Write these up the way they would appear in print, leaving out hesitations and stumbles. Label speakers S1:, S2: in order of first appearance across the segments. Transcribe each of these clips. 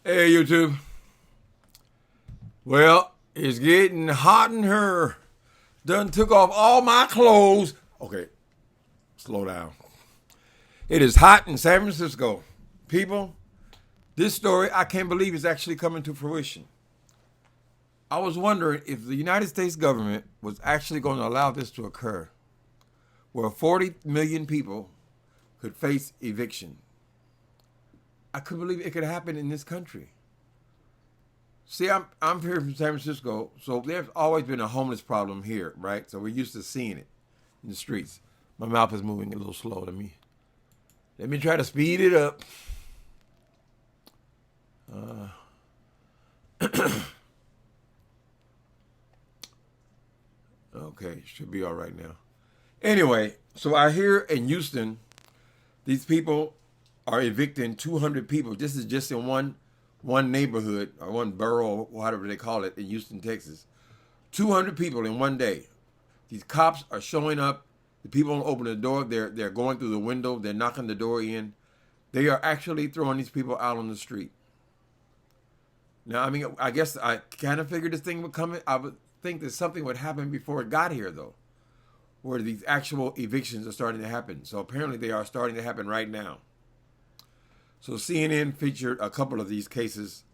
S1: Hey, YouTube. Well, it's getting hot in here. Done took off all my clothes. Okay, slow down. It is hot in San Francisco. People, this story, I can't believe is actually coming to fruition. I was wondering if the United States government was actually going to allow this to occur, where 40 million people could face eviction. I couldn't believe it could happen in this country. See, I'm here from San Francisco, so there's always been a homeless problem here, right? So we're used to seeing it in the streets. My mouth is moving a little slow. Let me try to speed it up. Okay, should be all right now. Anyway, so I hear in Houston, these people are evicting 200 people. This is just in one neighborhood or one borough, or whatever they call it, in Houston, Texas. 200 people in one day. These cops are showing up. The people don't open the door. They're going through the window. They're knocking the door in. They are actually throwing these people out on the street. Now, I mean, I guess I kind of figured this thing would come. I would think that something would happen before it got here, though, where these actual evictions are starting to happen. So apparently they are starting to happen right now. So CNN featured a couple of these cases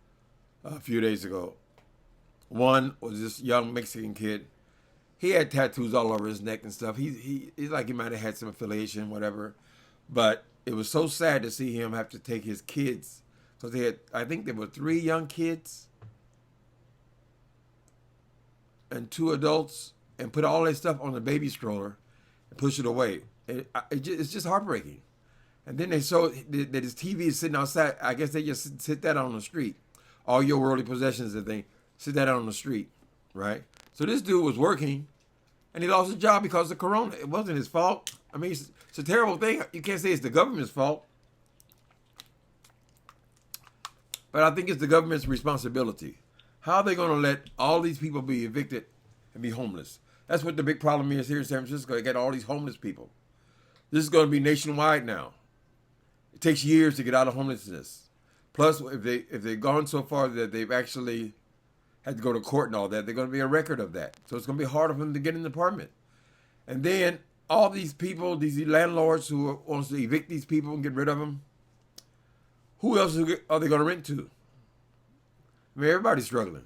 S1: a few days ago. One was this young Mexican kid. He had tattoos all over his neck and stuff. He's like he might have had some affiliation, whatever. But it was so sad to see him have to take his kids. Because they had, I think there were 3 young kids and 2 adults, and put all that stuff on the baby stroller and push it away. It's just heartbreaking. And then they saw that his TV is sitting outside. I guess they just sit that on the street. All your worldly possessions and things, sit that on the street, right? So this dude was working, and he lost his job because of Corona. It wasn't his fault. I mean, it's a terrible thing. You can't say it's the government's fault. But I think it's the government's responsibility. How are they going to let all these people be evicted and be homeless? That's what the big problem is here in San Francisco. They got all these homeless people. This is going to be nationwide now. It takes years to get out of homelessness. Plus, if they've gone so far that they've actually had to go to court and all that, they're going to be a record of that. So it's going to be harder for them to get an apartment. And then all these people, these landlords who wants to evict these people and get rid of them, who else are they going to rent to? I mean, everybody's struggling.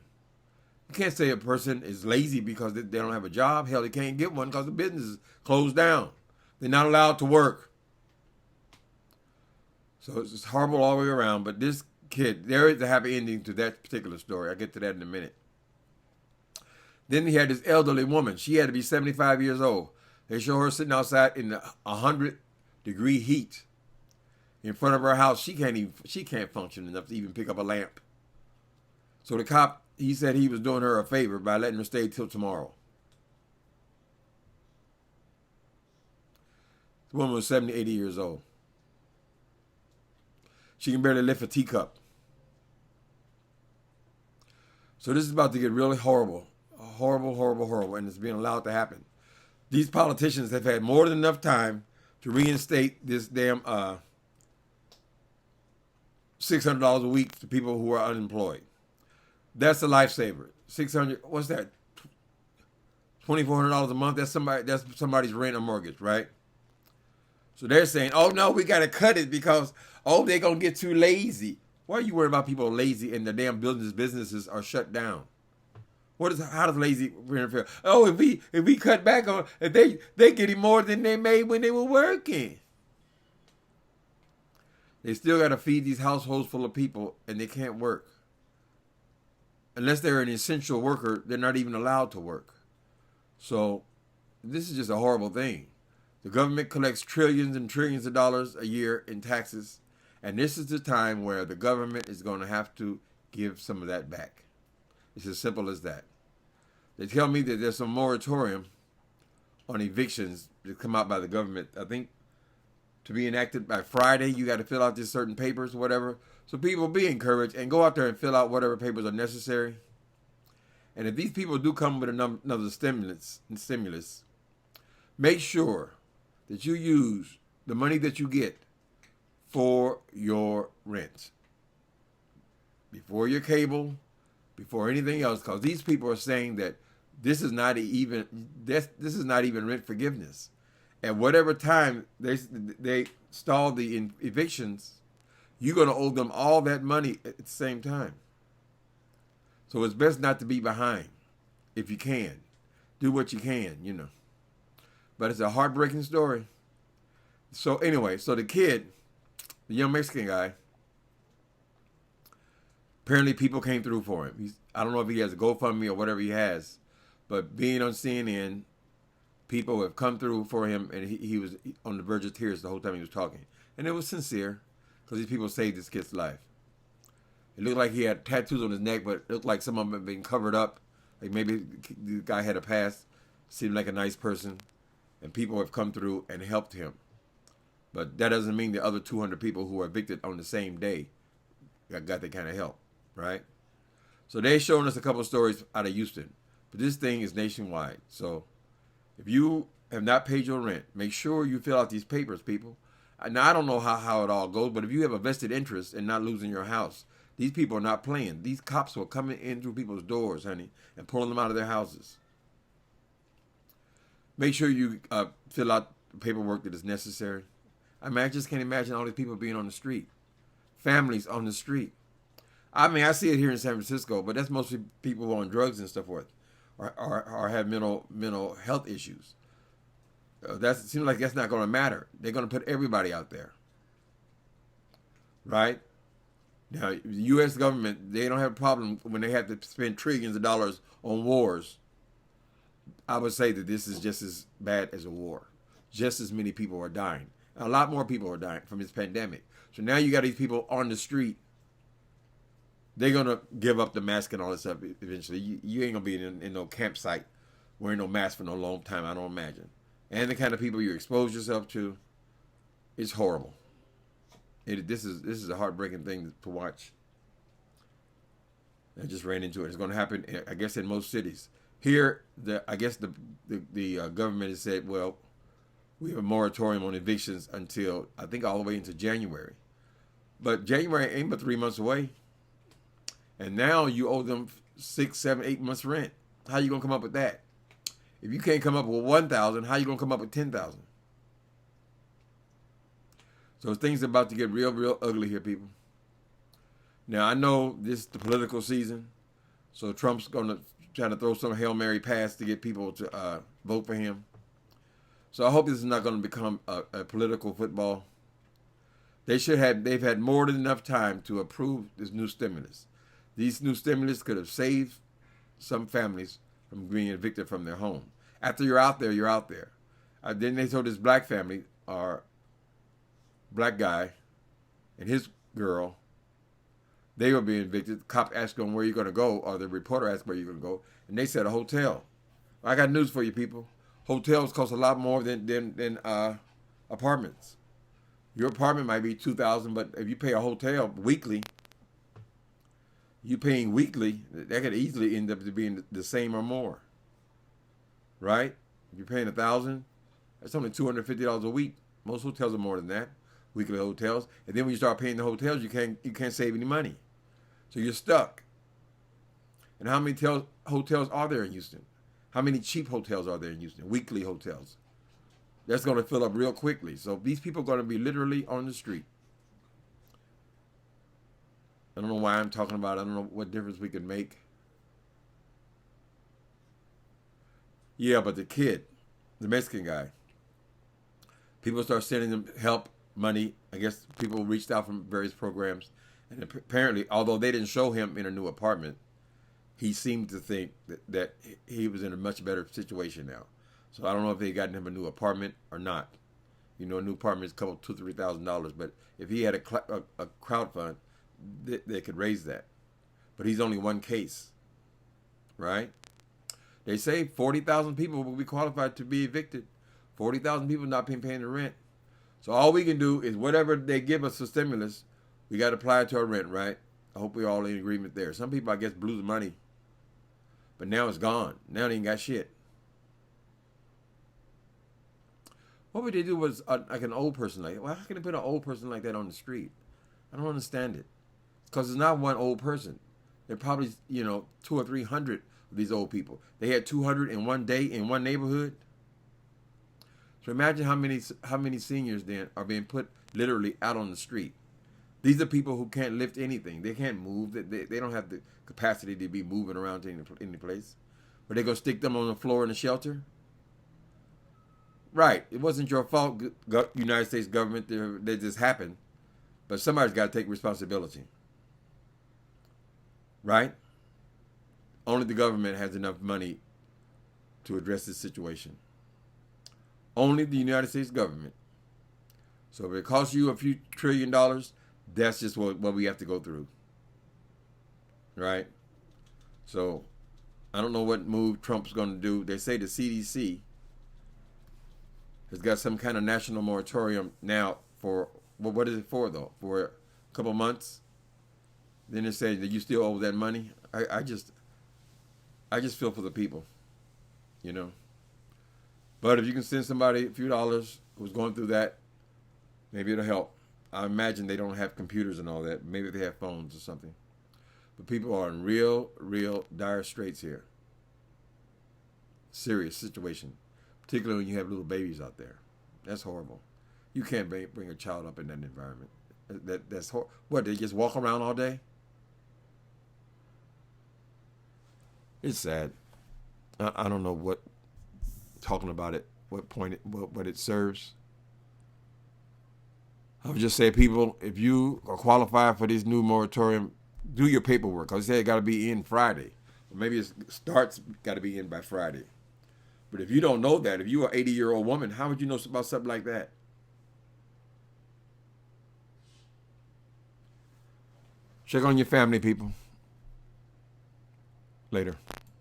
S1: You can't say a person is lazy because they don't have a job. Hell, they can't get one because the business is closed down. They're not allowed to work. So it's just horrible all the way around. But this kid, there is a happy ending to that particular story. I'll get to that in a minute. Then he had this elderly woman. She had to be 75 years old. They show her sitting outside in the 100-degree heat in front of her house. She can't function enough to even pick up a lamp. So the cop, he said he was doing her a favor by letting her stay till tomorrow. The woman was 70, 80 years old. She can barely lift a teacup. So this is about to get really horrible. Horrible, horrible, horrible. And it's being allowed to happen. These politicians have had more than enough time to reinstate this damn $600 a week to people who are unemployed. That's a lifesaver. $600, what's that? $2,400 a month. That's somebody's rent or mortgage, right? So they're saying, oh no, we got to cut it because, oh, they're going to get too lazy. Why are you worried about people lazy and the damn businesses are shut down? How does lazy feel? Oh, if we cut back on, if they getting more than they made when they were working. They still got to feed these households full of people and they can't work. Unless they're an essential worker, they're not even allowed to work. So this is just a horrible thing. The government collects trillions and trillions of dollars a year in taxes. And this is the time where the government is going to have to give some of that back. It's as simple as that. They tell me that there's some moratorium on evictions that come out by the government. I think to be enacted by Friday, you got to fill out these certain papers or whatever. So people be encouraged and go out there and fill out whatever papers are necessary. And if these people do come with another stimulus, make sure that you use the money that you get for your rent. before your cable, before anything else, because these people are saying that this is not even rent forgiveness. At whatever time they stall the evictions, you're going to owe them all that money at the same time. So it's best not to be behind if you can. Do what you can, you know. But it's a heartbreaking story. So anyway, so the kid, the young Mexican guy, apparently people came through for him. I don't know if he has a GoFundMe or whatever he has, but being on CNN, people have come through for him, and he was on the verge of tears the whole time he was talking. And it was sincere, because these people saved this kid's life. It looked like he had tattoos on his neck, but it looked like some of them had been covered up. Like maybe the guy had a past, seemed like a nice person, and people have come through and helped him. But that doesn't mean the other 200 people who were evicted on the same day got that kind of help, right? So they're showing us a couple of stories out of Houston. But this thing is nationwide. So if you have not paid your rent, make sure you fill out these papers, people. Now, I don't know how it all goes, but if you have a vested interest in not losing your house, these people are not playing. These cops are coming in through people's doors, honey, and pulling them out of their houses. Make sure you fill out the paperwork that is necessary. I mean, I just can't imagine all these people being on the street. Families on the street. I mean, I see it here in San Francisco, but that's mostly people who are on drugs and stuff forth, or have mental health issues. It seems like that's not going to matter. They're going to put everybody out there. Right? Now, the U.S. government, they don't have a problem when they have to spend trillions of dollars on wars. I would say that this is just as bad as a war. Just as many people are dying. A lot more people are dying from this pandemic. So now you got these people on the street. They're going to give up the mask and all this stuff eventually. You ain't going to be in no campsite wearing no mask for no long time, I don't imagine. And the kind of people you expose yourself to, it's horrible. This is a heartbreaking thing to watch. I just ran into it. It's going to happen, I guess, in most cities. Here, I guess the government has said, well, we have a moratorium on evictions until, I think, all the way into January. But January ain't but 3 months away. And now you owe them 6, 7, 8 months rent. How you going to come up with that? If you can't come up with 1,000, how you going to come up with 10,000? So things are about to get real, real ugly here, people. Now, I know this is the political season, so Trump's going to try to throw some Hail Mary pass to get people to vote for him. So I hope this is not going to become a political football. They've had more than enough time to approve this new stimulus. These new stimulus could have saved some families from being evicted from their home. After you're out there, you're out there. Then they told this black family, or black guy and his girl, they were being evicted. The cop asked them where you're going to go, or the reporter asked where you're going to go, and they said a hotel. I got news for you, people. Hotels cost a lot more than apartments. Your apartment might be $2,000, but if you pay a hotel weekly, that could easily end up to being the same or more. Right? If you're paying $1,000, that's only $250 a week. Most hotels are more than that, weekly hotels. And then when you start paying the hotels, you can't save any money. So you're stuck. And how many hotels are there in Houston? How many cheap hotels are there in Houston? Weekly hotels. That's going to fill up real quickly. So these people are going to be literally on the street. I don't know why I'm talking about it. I don't know what difference we can make. Yeah, but the kid, the Mexican guy, people start sending them help, money. I guess people reached out from various programs. And apparently, although they didn't show him in a new apartment, he seemed to think that he was in a much better situation now. So I don't know if they gotten him a new apartment or not. You know, a new apartment is a couple, $2,000, $3,000. But if he had a crowd fund, they could raise that. But he's only one case, right? They say 40,000 people will be qualified to be evicted. 40,000 people not paying the rent. So all we can do is whatever they give us for stimulus, we got to apply it to our rent, right? I hope we're all in agreement there. Some people, I guess, blew the money. But now it's gone. Now they ain't got shit. What would they do was like an old person like that? Well, how can they put an old person like that on the street? I don't understand it. It's because it's not one old person. They're probably, 200 or 300 of these old people. They had 200 in one day in one neighborhood. So imagine how many seniors then are being put literally out on the street. These are people who can't lift anything. They can't move. They don't have the capacity to be moving around to any place. But they're going to stick them on the floor in the shelter? Right. It wasn't your fault, United States government. They just happened. But somebody's got to take responsibility. Right? Only the government has enough money to address this situation. Only the United States government. So if it costs you a few $1 trillion, that's just what we have to go through. Right? So I don't know what move Trump's going to do. They say the CDC has got some kind of national moratorium now for, well, what is it for though? For a couple months? Then they say that you still owe that money. I just feel for the people, But if you can send somebody a few dollars who's going through that, maybe it'll help. I imagine they don't have computers and all that. Maybe they have phones or something. But people are in real dire straits here. Serious situation. Particularly when you have little babies out there. That's horrible. You can't bring a child up in that environment. That's horrible. What, they just walk around all day? It's sad. I don't know what, talking about it, what point, what it serves. I would just say, people, if you are qualified for this new moratorium, do your paperwork. Because they say it got to be in Friday. Or maybe it starts, got to be in by Friday. But if you don't know that, if you're an 80-year-old woman, how would you know about something like that? Check on your family, people. Later.